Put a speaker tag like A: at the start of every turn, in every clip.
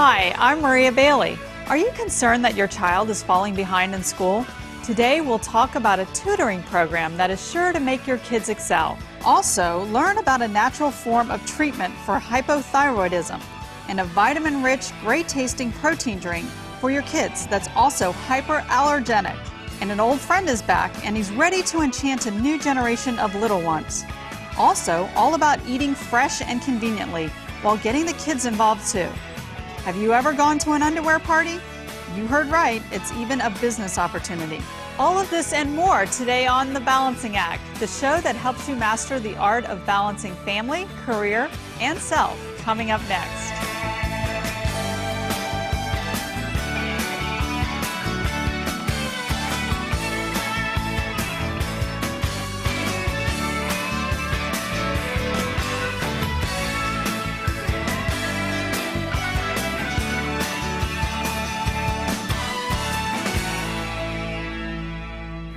A: Hi, I'm Maria Bailey. Are you concerned that your child is falling behind in school? Today we'll talk about a tutoring program that is sure to make your kids excel. Also, learn about a natural form of treatment for hypothyroidism and a vitamin-rich, great-tasting protein drink for your kids that's also hyperallergenic. And an old friend is back and he's ready to enchant a new generation of little ones. Also, all about eating fresh and conveniently while getting the kids involved too. Have you ever gone to an underwear party? You heard right, it's even a business opportunity. All of this and more today on The Balancing Act, the show that helps you master the art of balancing family, career, and self, coming up next.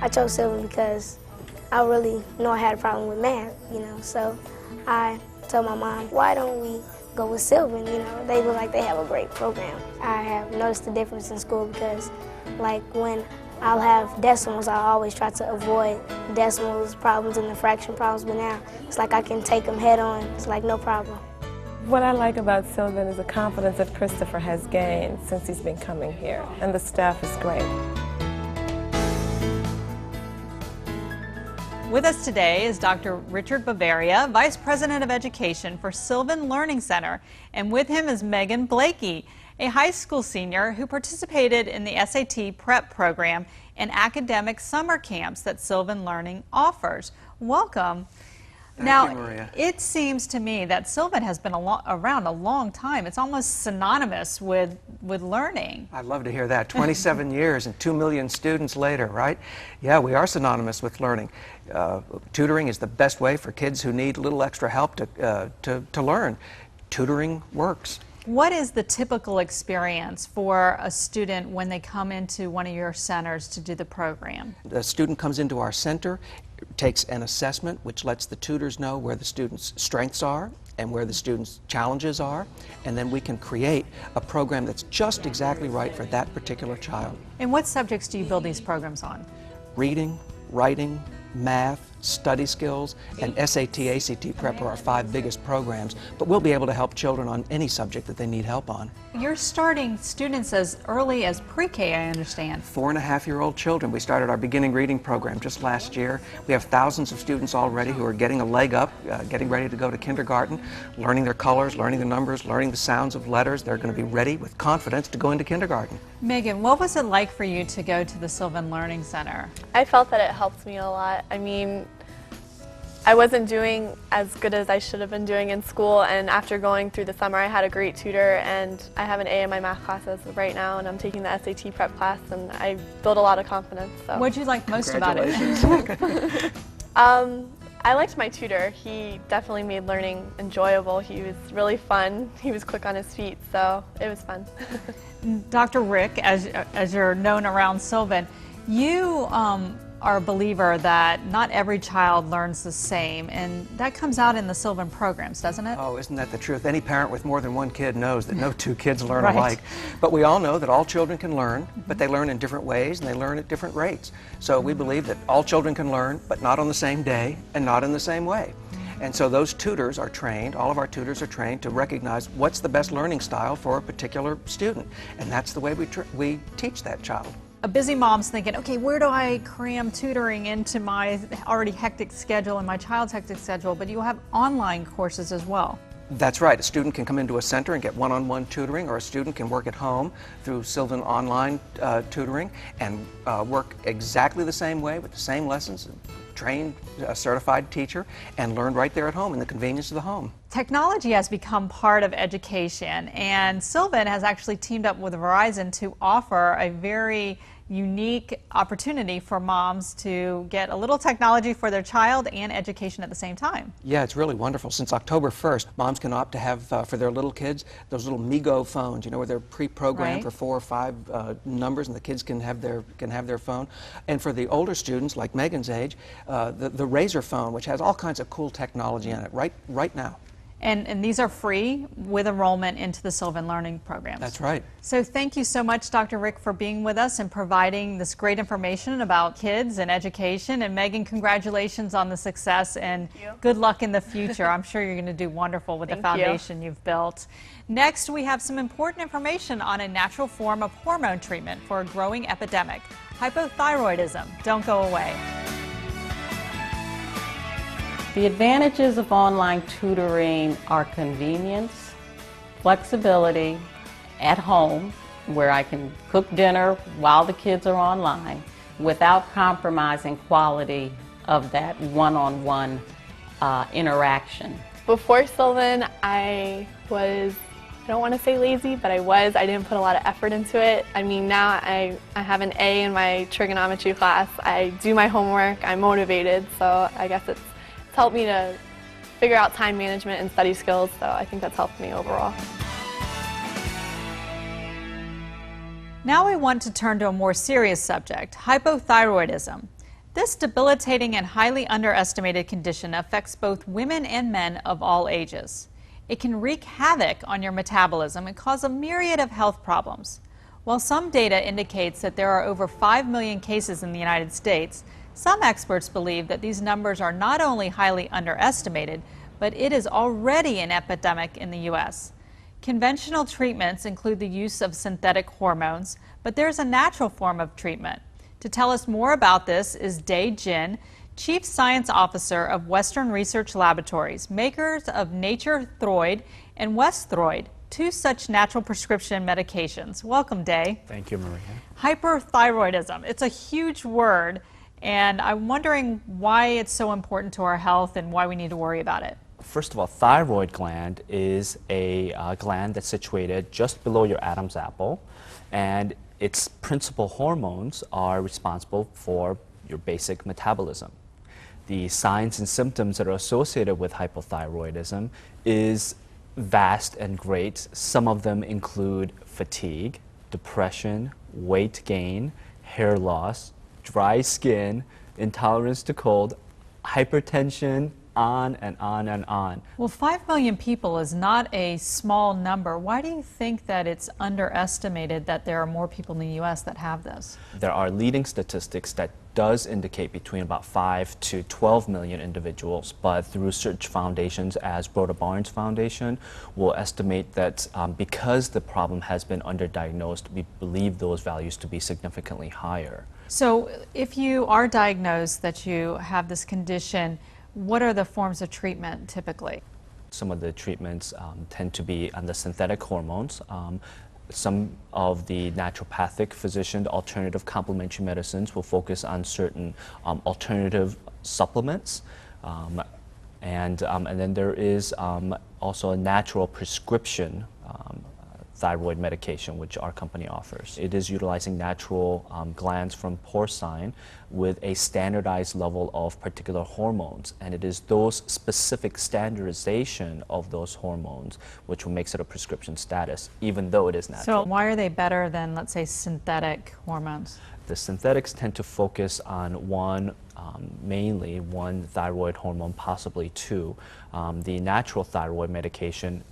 B: I chose Sylvan because I really know I had a problem with math, so I told my mom, why don't we go with Sylvan, they look like they have a great program. I have noticed the difference in school because, like, when I'll have decimals, I always try to avoid decimals problems and the fraction problems, but now it's like I can take them head on. It's like no problem.
C: What I like about Sylvan is the confidence that Christopher has gained since he's been coming here, and the staff is great.
A: With us today is Dr. Richard Bavaria, Vice President of Education for Sylvan Learning Center, and with him is Megan Blakey, a high school senior who participated in the SAT prep program and academic summer camps that Sylvan Learning offers. Welcome.
D: Thank you, Maria.
A: It seems to me that Sylvan has been around a long time. It's almost synonymous with learning.
D: I'd love to hear that. 27 years and 2 million students later, right? Yeah, we are synonymous with learning. Tutoring is the best way for kids who need a little extra help to learn. Tutoring works.
A: What is the typical experience for a student when they come into one of your centers to do the program?
D: The student comes into our center, takes an assessment which lets the tutors know where the student's strengths are and where the student's challenges are, and then we can create a program that's just exactly right for that particular child.
A: And what subjects do you build these programs on?
D: Reading, writing, math, study skills, and SAT, ACT prep are our 5 biggest programs, but we'll be able to help children on any subject that they need help on.
A: You're starting students as early as pre-K, I understand.
D: 4-and-a-half-year-old children. We started our beginning reading program just last year. We have thousands of students already who are getting a leg up, getting ready to go to kindergarten, learning their colors, learning the numbers, learning the sounds of letters. They're going to be ready with confidence to go into kindergarten.
A: Megan, what was it like for you to go to the Sylvan Learning Center?
E: I felt that it helped me a lot. I mean, I wasn't doing as good as I should have been doing in school, and after going through the summer I had a great tutor, and I have an A in my math classes right now, and I'm taking the SAT prep class, and I built a lot of confidence. So.
A: What did you like most about it?
E: I liked my tutor. He definitely made learning enjoyable. He was really fun. He was quick on his feet, so it was fun.
A: Dr. Rick, as you're known around Sylvan, you are a believer that not every child learns the same, and that comes out in the Sylvan programs, doesn't it?
D: Oh, isn't that the truth? Any parent with more than one kid knows that no 2 kids learn
A: Right.
D: alike. But we all know that all children can learn, but they learn in different ways and they learn at different rates. So we believe that all children can learn, but not on the same day and not in the same way. And so those tutors are trained, all of our tutors are trained to recognize what's the best learning style for a particular student. And that's the way we teach that child.
A: A busy mom's thinking, okay, where do I cram tutoring into my already hectic schedule and my child's hectic schedule? But you have online courses as well.
D: That's right. A student can come into a center and get one-on-one tutoring, or a student can work at home through Sylvan online tutoring and work exactly the same way with the same lessons, trained, certified teacher, and learn right there at home in the convenience of the home.
A: Technology has become part of education, and Sylvan has actually teamed up with Verizon to offer a very unique opportunity for moms to get a little technology for their child and education at the same time.
D: Yeah, it's really wonderful. Since October 1st, moms can opt to have for their little kids those little Migo phones, where they're pre-programmed
A: Right.
D: for 4 or 5 numbers, and the kids can have their phone. And for the older students, like Megan's age, the Razor phone, which has all kinds of cool technology in it right now.
A: And these are free with enrollment into the Sylvan Learning programs.
D: That's right.
A: So thank you so much, Dr. Rick, for being with us and providing this great information about kids and education. And Megan, congratulations on the success and good luck in the future. I'm sure you're going to do wonderful with the foundation you've built. Next, we have some important information on a natural form of hormone treatment for a growing epidemic, hypothyroidism. Don't go away.
F: The advantages of online tutoring are convenience, flexibility, at home, where I can cook dinner while the kids are online, without compromising quality of that one-on-one interaction.
E: Before Sylvan, I don't want to say lazy, but I didn't put a lot of effort into it. I mean, now I have an A in my trigonometry class. I do my homework, I'm motivated, so I guess it's helped me to figure out time management and study skills, so I think that's helped me overall.
A: Now we want to turn to a more serious subject, hypothyroidism. This debilitating and highly underestimated condition affects both women and men of all ages. It can wreak havoc on your metabolism and cause a myriad of health problems. While some data indicates that there are over 5 million cases in the United States, some experts believe that these numbers are not only highly underestimated, but it is already an epidemic in the U.S. Conventional treatments include the use of synthetic hormones, but there's a natural form of treatment. To tell us more about this is Dae Jin, Chief Science Officer of Western Research Laboratories, makers of Naturethroid and Westhroid, two such natural prescription medications. Welcome, Dae.
G: Thank you, Maria.
A: Hyperthyroidism, it's a huge word. And I'm wondering why it's so important to our health and why we need to worry about it.
G: First of all, thyroid gland is a gland that's situated just below your Adam's apple, and its principal hormones are responsible for your basic metabolism. The signs and symptoms that are associated with hypothyroidism is vast and great. Some of them include fatigue, depression, weight gain, hair loss, dry skin, intolerance to cold, hypertension, on and on and on.
A: Well, 5 million people is not a small number. Why do you think that it's underestimated that there are more people in the U.S. that have this?
G: There are leading statistics that does indicate between about 5 to 12 million individuals, but through research foundations as Broda Barnes Foundation, will estimate that because the problem has been underdiagnosed, we believe those values to be significantly higher.
A: So if you are diagnosed that you have this condition, what are the forms of treatment typically?
G: Some of the treatments tend to be on the synthetic hormones. Some of the naturopathic physician alternative complementary medicines will focus on certain alternative supplements. And then there is also a natural prescription thyroid medication, which our company offers. It is utilizing natural glands from porcine with a standardized level of particular hormones, and it is those specific standardization of those hormones which makes it a prescription status, even though it is natural.
A: So why are they better than, let's say, synthetic hormones?
G: The synthetics tend to focus on mainly one thyroid hormone, possibly two. The natural thyroid medication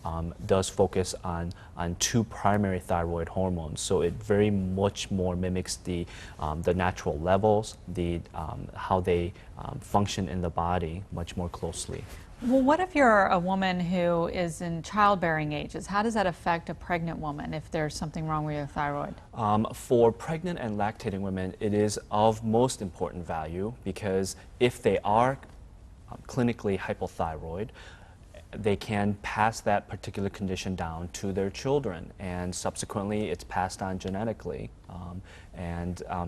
G: does focus on two primary thyroid hormones, so it very much more mimics the natural levels, how they function in the body much more closely.
A: Well, what if you're a woman who is in childbearing ages? How does that affect a pregnant woman if there's something wrong with your thyroid?
G: For pregnant and lactating women, it is of most important value because if they are clinically hypothyroid, they can pass that particular condition down to their children, and subsequently it's passed on genetically.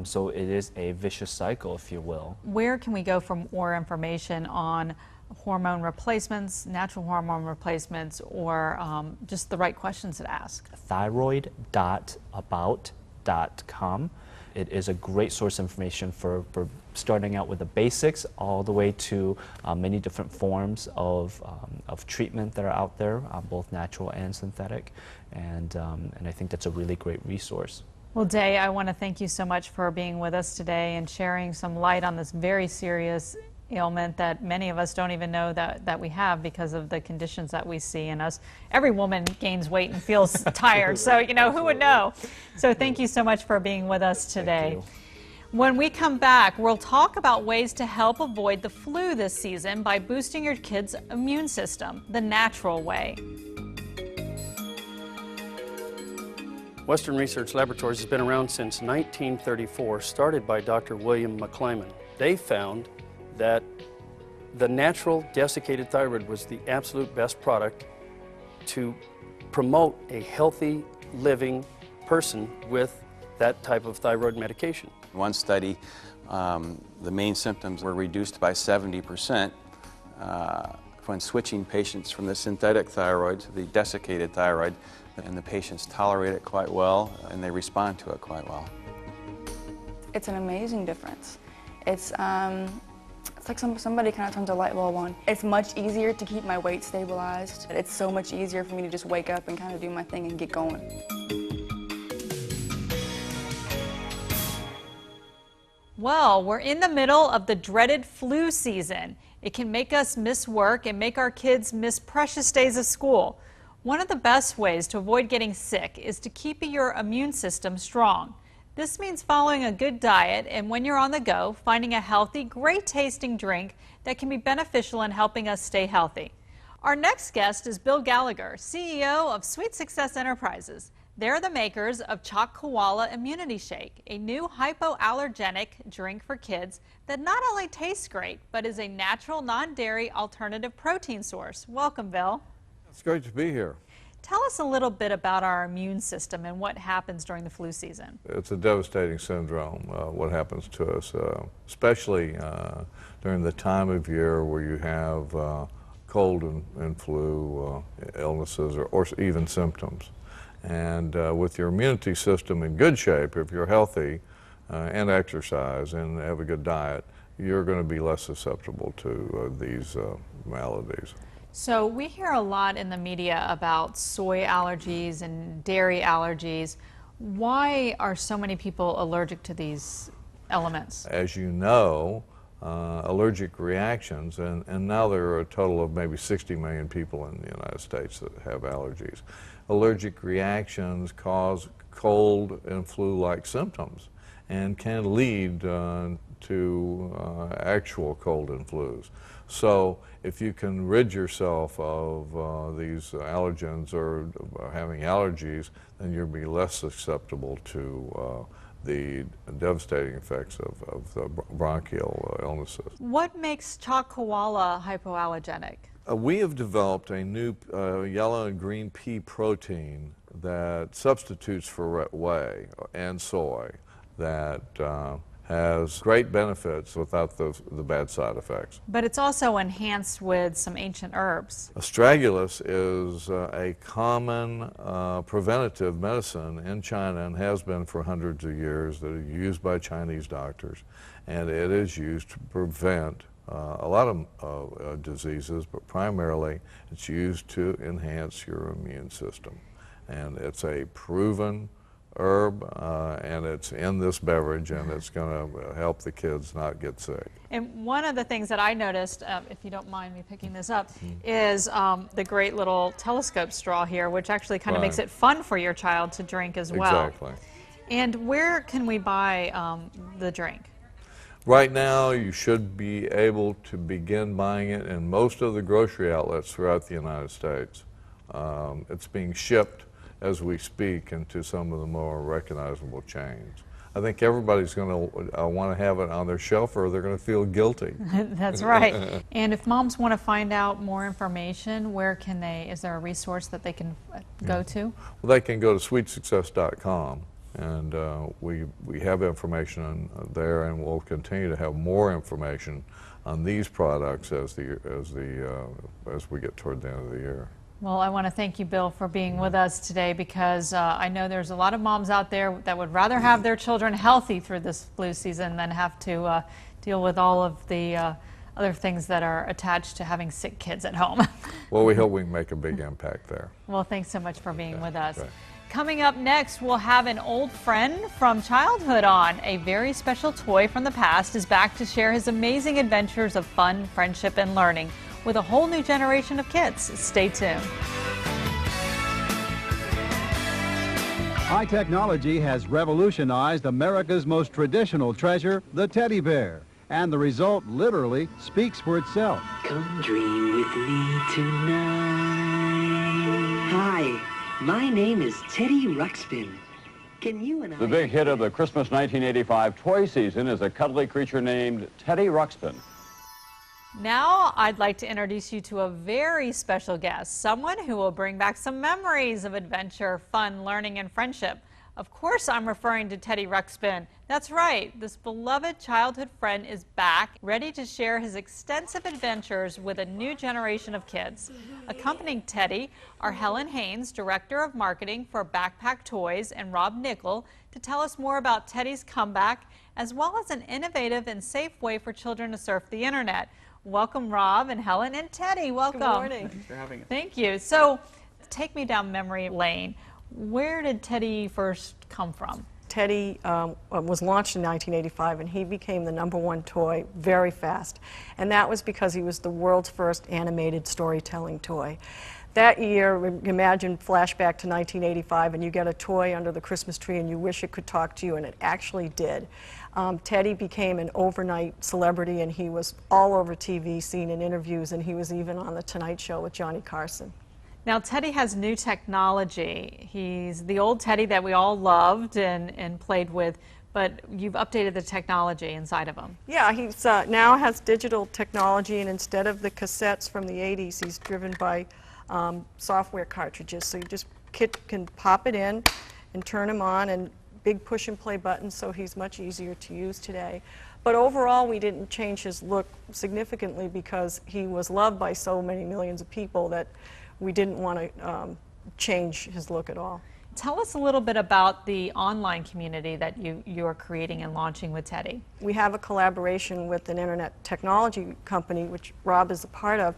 G: So it is a vicious cycle, if you will.
A: Where can we go for more information on hormone replacements, natural hormone replacements, or just the right questions to ask?
G: Thyroid.about.com. It is a great source of information for starting out with the basics all the way to many different forms of treatment that are out there, both natural and synthetic, and I think that's a really great resource.
A: Well, Dae, I want to thank you so much for being with us today and sharing some light on this very serious ailment that many of us don't even know that we have because of the conditions that we see in us. Every woman gains weight and feels tired, so you know, who would know? So thank you so much for being with us today. When we come back, we'll talk about ways to help avoid the flu this season by boosting your kids' immune system, the natural way.
H: Western Research Laboratories has been around since 1934, started by Dr. William McClyman. They found that the natural desiccated thyroid was the absolute best product to promote a healthy living person with that type of thyroid medication.
I: In one study, the main symptoms were reduced by 70% when switching patients from the synthetic thyroid to the desiccated thyroid, and the patients tolerate it quite well and they respond to it quite well.
J: It's an amazing difference. It's like somebody kind of turns a light bulb on. It's much easier to keep my weight stabilized. It's so much easier for me to just wake up and kind of do my thing and get going.
A: Well, we're in the middle of the dreaded flu season. It can make us miss work and make our kids miss precious days of school. One of the best ways to avoid getting sick is to keep your immune system strong. This means following a good diet, and when you're on the go, finding a healthy, great-tasting drink that can be beneficial in helping us stay healthy. Our next guest is Bill Gallagher, CEO of Sweet Success Enterprises. They're the makers of Chalk Koala Immunity Shake, a new hypoallergenic drink for kids that not only tastes great, but is a natural, non-dairy alternative protein source. Welcome, Bill.
K: It's great to be here.
A: Tell us a little bit about our immune system and what happens during the flu season.
K: It's a devastating syndrome, what happens to us, especially during the time of year where you have cold and flu illnesses or even symptoms. And with your immunity system in good shape, if you're healthy and exercise and have a good diet, you're going to be less susceptible to these maladies.
A: So we hear a lot in the media about soy allergies and dairy allergies. Why are so many people allergic to these elements?
K: As you know, allergic reactions, and now there are a total of maybe 60 million people in the United States that have allergies. Allergic reactions cause cold and flu-like symptoms and can lead to actual cold and flus. So if you can rid yourself of these allergens or having allergies, then you'll be less susceptible to the devastating effects of the bronchial illnesses.
A: What makes Chalk Koala hypoallergenic?
K: We have developed a new yellow and green pea protein that substitutes for whey and soy that has great benefits without the bad side effects.
A: But it's also enhanced with some ancient herbs.
K: Astragalus is a common preventative medicine in China and has been for hundreds of years, that is used by Chinese doctors, and it is used to prevent a lot of diseases, but primarily it's used to enhance your immune system. And it's a proven herb, and it's in this beverage, and it's going to help the kids not get sick.
A: And one of the things that I noticed, if you don't mind me picking this up, is the great little telescope straw here, which actually kind of makes it fun for your child to drink as well.
K: Exactly.
A: And where can we buy the drink?
K: Right now, you should be able to begin buying it in most of the grocery outlets throughout the United States. It's being shipped as we speak into some of the more recognizable chains. I think everybody's going to want to have it on their shelf, or they're going to feel guilty.
A: That's right. And if moms want to find out more information, where can they, is there a resource that they can go to?
K: Well, they can go to sweetsuccess.com, and we have information there, and we'll continue to have more information on these products as we get toward the end of the year.
A: Well, I want to thank you, Bill, for being with us today, because I know there's a lot of moms out there that would rather have their children healthy through this flu season than have to deal with all of the other things that are attached to having sick kids at home.
K: Well, we hope we can make a big impact there.
A: Well, thanks so much for being with us.
K: Great.
A: Coming up next, we'll have an old friend from childhood on. A very special toy from the past is back to share his amazing adventures of fun, friendship, and learning with a whole new generation of kids. Stay tuned.
L: High technology has revolutionized America's most traditional treasure, the teddy bear. And the result literally speaks for itself.
M: Come dream with me tonight. Hi, my name is Teddy Ruxpin. Can you and I...
N: The big hit of the Christmas 1985 toy season is a cuddly creature named Teddy Ruxpin.
A: Now I'd like to introduce you to a very special guest, someone who will bring back some memories of adventure, fun, learning, and friendship. Of course, I'm referring to Teddy Ruxpin. That's right, this beloved childhood friend is back, ready to share his extensive adventures with a new generation of kids. Accompanying Teddy are Helen Haynes, Director of Marketing for Backpack Toys, and Rob Nickel to tell us more about Teddy's comeback, as well as an innovative and safe way for children to surf the internet. Welcome, Rob and Helen and Teddy. Welcome.
O: Good morning.
A: Thanks for having us. Thank you. So, take me down memory lane. Where did Teddy first come from?
O: Teddy was launched in 1985, and he became the #1 toy very fast. And that was because he was the world's first animated storytelling toy. That year, imagine flashback to 1985, and you get a toy under the Christmas tree and you wish it could talk to you, and it actually did. Teddy became an overnight celebrity, and he was all over TV, seen in interviews, and he was even on The Tonight Show with Johnny Carson.
A: Now, Teddy has new technology. He's the old Teddy that we all loved and played with, but you've updated the technology inside of him.
O: Yeah, he's now has digital technology, and instead of the cassettes from the 80s, he's driven by software cartridges. So you just can pop it in and turn him on, and big push and play buttons, so he's much easier to use today. But overall, we didn't change his look significantly because he was loved by so many millions of people that we didn't want to change his look at all.
A: Tell us a little bit about the online community that you are creating and launching with Teddy.
O: We have a collaboration with an internet technology company, which Rob is a part of,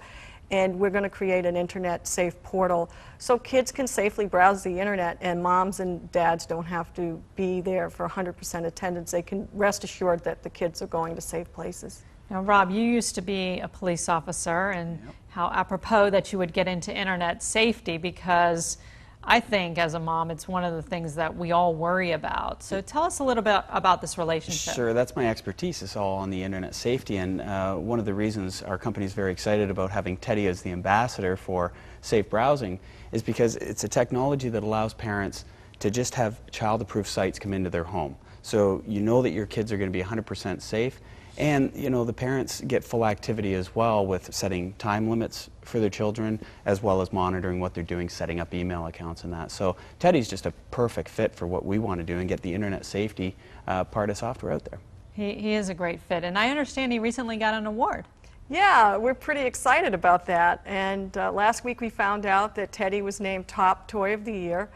O: and we're going to create an internet safe portal so kids can safely browse the internet and moms and dads don't have to be there for 100% attendance. They can rest assured that the kids are going to safe places.
A: Now, Rob, you used to be a police officer, and how apropos that you would get into internet safety, because I think as a mom it's one of the things that we all worry about. So tell us a little bit about this relationship.
P: Sure, that's my expertise. It's all on the internet safety, and one of the reasons our company is very excited about having Teddy as the ambassador for safe browsing is because it's a technology that allows parents to just have child-approved sites come into their home. So you know that your kids are going to be 100% safe. And, you know, the parents get full activity as well with setting time limits for their children, as well as monitoring what they're doing, setting up email accounts and that. So Teddy's just a perfect fit for what we want to do and get the internet safety part of software out there.
A: He is a great fit, and I understand he recently got an award.
O: Yeah, we're pretty excited about that. And last week we found out that Teddy was named Top Toy of the Year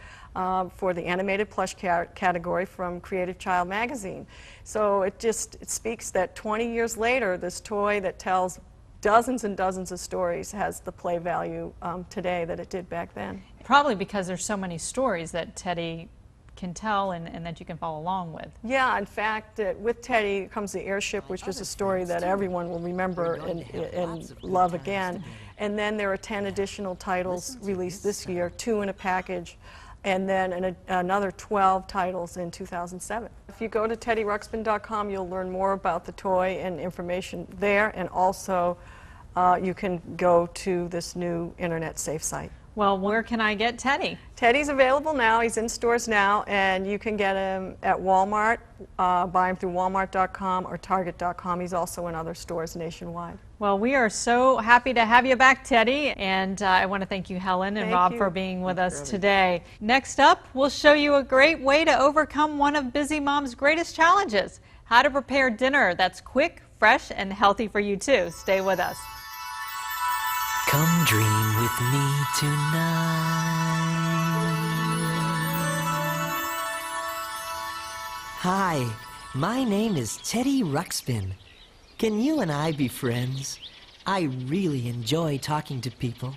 O: for the animated plush category from Creative Child magazine. So it speaks that 20 years later, this toy that tells dozens and dozens of stories has the play value today that it did back then.
A: Probably because there's so many stories that Teddy can tell and that you can follow along with.
O: Yeah, in fact, with Teddy comes the airship, which was a story that everyone will remember and love again. And then there are 10 additional titles released this year, 2 in a package, and then another 12 titles in 2007. If you go to teddyruxpin.com, you'll learn more about the toy and information there, and also you can go to this new internet safe site.
A: Well, where can I get Teddy?
O: Teddy's available now. He's in stores now, and you can get him at Walmart, buy him through walmart.com or target.com. He's also in other stores nationwide.
A: Well, we are so happy to have you back, Teddy, and I want to thank you, Helen and Rob, for being with us today. Next up, we'll show you a great way to overcome one of Busy Mom's greatest challenges, how to prepare dinner that's quick, fresh, and healthy for you too. Stay with us.
M: Come dream with me tonight. Hi, my name is Teddy Ruxpin. Can you and I be friends? I really enjoy talking to people.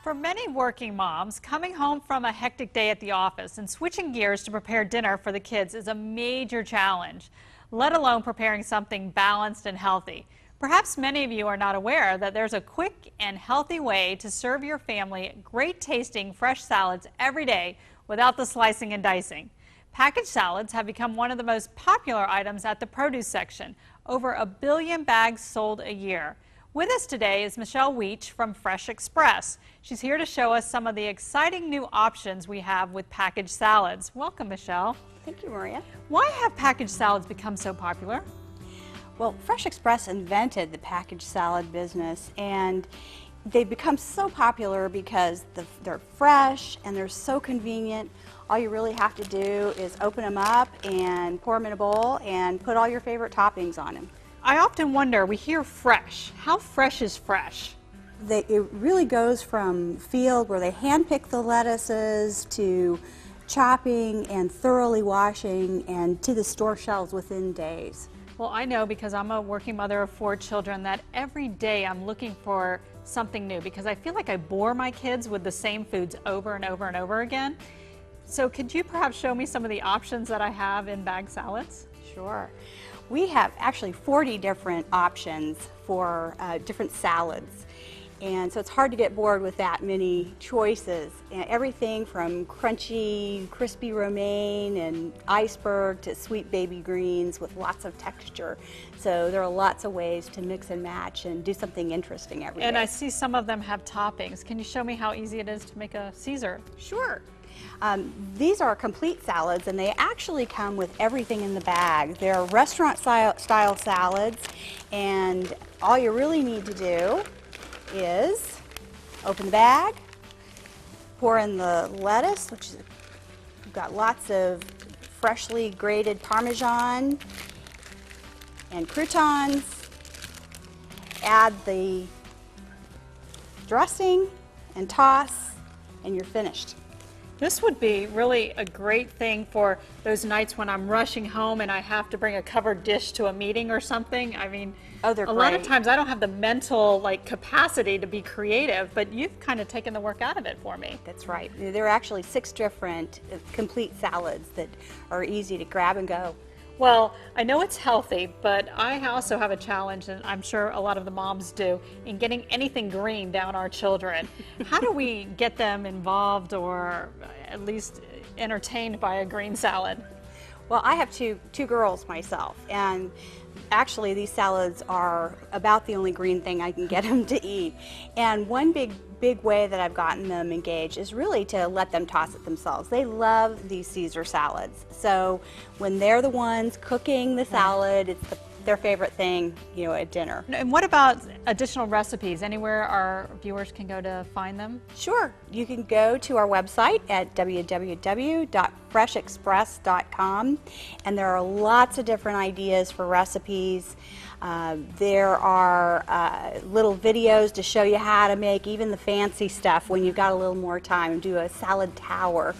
A: For many working moms, coming home from a hectic day at the office and switching gears to prepare dinner for the kids is a major challenge, let alone preparing something balanced and healthy. Perhaps many of you are not aware that there's a quick and healthy way to serve your family great tasting fresh salads every day without the slicing and dicing. Packaged salads have become one of the most popular items at the produce section. Over 1 billion bags sold a year. With us today is Michelle Weech from Fresh Express. She's here to show us some of the exciting new options we have with packaged salads. Welcome, Michelle.
Q: Thank you, Maria.
A: Why have packaged salads become so popular?
Q: Well, Fresh Express invented the packaged salad business, and they've become so popular because they're fresh and they're so convenient. All you really have to do is open them up and pour them in a bowl and put all your favorite toppings on them.
A: I often wonder, we hear fresh. How fresh is fresh?
Q: It really goes from field where they handpick the lettuces to chopping and thoroughly washing and to the store shelves within days.
A: Well, I know because I'm a working mother of 4 children that every day I'm looking for something new because I feel like I bore my kids with the same foods over and over and over again. So could you perhaps show me some of the options that I have in bag salads?
Q: Sure. We have actually 40 different options for different salads. And so it's hard to get bored with that many choices. And everything from crunchy, crispy romaine and iceberg to sweet baby greens with lots of texture. So there are lots of ways to mix and match and do something interesting every day.
A: And I see some of them have toppings. Can you show me how easy it is to make a Caesar?
Q: Sure. These are complete salads, and they actually come with everything in the bag. They're restaurant style salads, and all you really need to do is open the bag, pour in the lettuce, which is, we've got lots of freshly grated Parmesan and croutons, add the dressing and toss, and you're finished.
A: This would be really a great thing for those nights when I'm rushing home and I have to bring a covered dish to a meeting or something. I mean,
Q: oh, they're
A: a lot of times I don't have the mental capacity to be creative, but you've kind of taken the work out of it for me.
Q: That's right. There are actually 6 different complete salads that are easy to grab and go.
A: Well, I know it's healthy, but I also have a challenge, and I'm sure a lot of the moms do, in getting anything green down our children. How do we get them involved or at least entertained by a green salad?
Q: Well, I have two girls myself, and actually these salads are about the only green thing I can get them to eat. And one big way that I've gotten them engaged is really to let them toss it themselves. They love these Caesar salads. So when they're the ones cooking the salad, it's their favorite thing, at dinner.
A: And what about additional recipes? Anywhere our viewers can go to find them?
Q: Sure. You can go to our website at www.freshexpress.com, and there are lots of different ideas for recipes. There are little videos to show you how to make even the fancy stuff when you've got a little more time, and do a salad tower.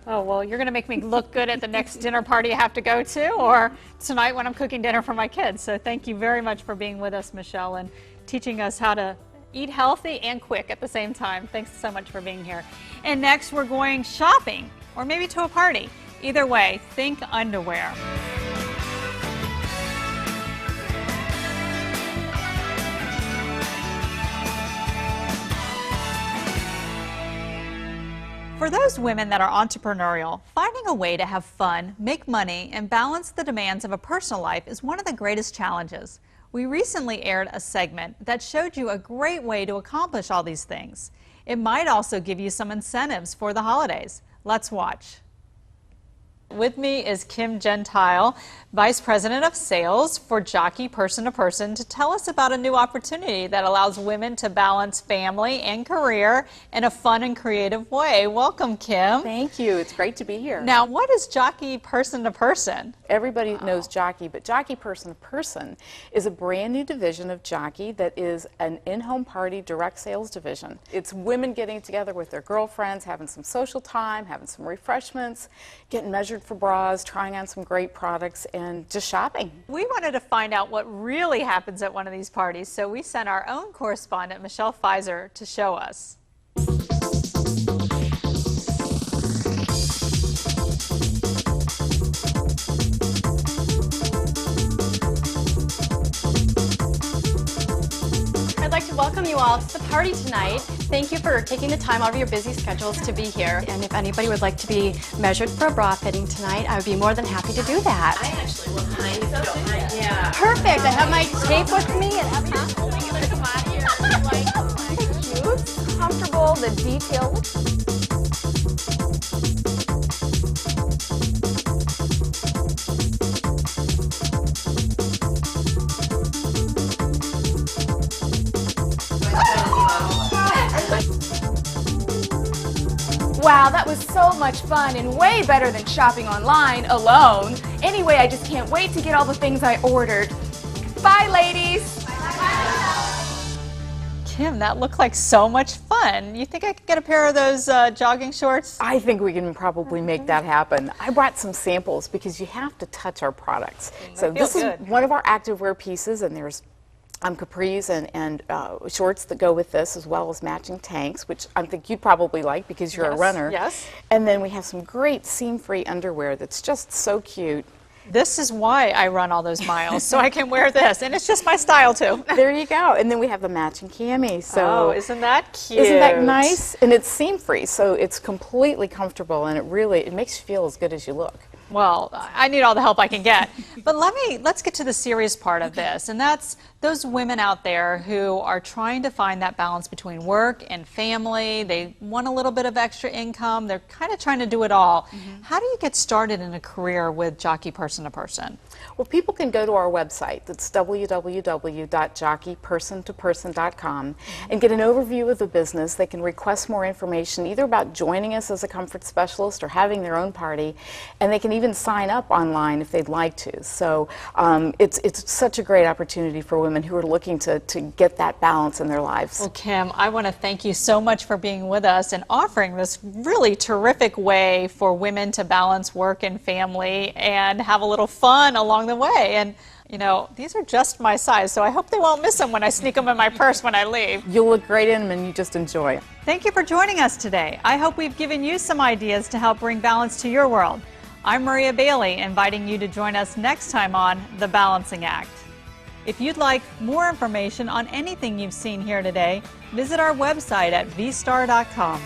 A: Oh, well, you're going to make me look good at the next dinner party I have to go to, or tonight when I'm cooking dinner for my kids. So thank you very much for being with us, Michelle, and teaching us how to eat healthy and quick at the same time. Thanks so much for being here. And next, we're going shopping, or maybe to a party. Either way, think underwear. For those women that are entrepreneurial, finding a way to have fun, make money, and balance the demands of a personal life is one of the greatest challenges. We recently aired a segment that showed you a great way to accomplish all these things. It might also give you some incentives for the holidays. Let's watch. With me is Kim Gentile, Vice President of Sales for Jockey Person to Person, to tell us about a new opportunity that allows women to balance family and career in a fun and creative way. Welcome, Kim.
R: Thank you. It's great to be here.
A: Now, what is Jockey Person to Person?
R: Everybody knows Jockey, but Jockey Person to Person is a brand new division of Jockey that is an in-home party direct sales division. It's women getting together with their girlfriends, having some social time, having some refreshments, getting measured for bras, trying on some great products, and just shopping.
A: We wanted to find out what really happens at one of these parties, so we sent our own correspondent, Michelle Pfizer, to show us.
S: to welcome you all to the party tonight. Thank you for taking the time out of your busy schedules to be here. And if anybody would like to be measured for a bra fitting tonight, I would be more than happy to do that.
T: I actually will mind if you don't mind. Yeah.
S: Perfect. I have my tape with me and everything.
T: Cute, comfortable, the detail.
U: Wow, that was so much fun and way better than shopping online alone. Anyway, I just can't wait to get all the things I ordered. Bye, ladies.
A: Kim, that looked like so much fun. You think I could get a pair of those jogging shorts?
R: I think we can probably make that happen. I brought some samples because you have to touch our products. So this is one of our activewear pieces, and there's capris and shorts that go with this, as well as matching tanks, which I think you'd probably like because you're a runner.
A: Yes.
R: And then we have some great seam-free underwear that's just so cute.
A: This is why I run all those miles, so I can wear this, and it's just my style too.
R: There you go. And then we have the matching cami. So
A: isn't that cute?
R: Isn't that nice? And it's seam-free, so it's completely comfortable, and it makes you feel as good as you look.
A: Well, I need all the help I can get. But let's get to the serious part of this, and that's those women out there who are trying to find that balance between work and family. They want a little bit of extra income. They're kind of trying to do it all. How do you get started in a career with Jockey Person to Person?
R: Well, people can go to our website. That's www.jockeypersontoperson.com and get an overview of the business. They can request more information either about joining us as a comfort specialist or having their own party, and they can even sign up online if they'd like to. So it's such a great opportunity for women who are looking to get that balance in their lives.
A: Well, Kim, I want to thank you so much for being with us and offering this really terrific way for women to balance work and family and have a little fun along the way. And you know, these are just my size, so I hope they won't miss them when I sneak them in my purse when I leave.
R: You'll look great in them and you just enjoy it.
A: Thank you for joining us today. I hope we've given you some ideas to help bring balance to your world. I'm Maria Bailey, inviting you to join us next time on The Balancing Act. If you'd like more information on anything you've seen here today, visit our website at vstar.com.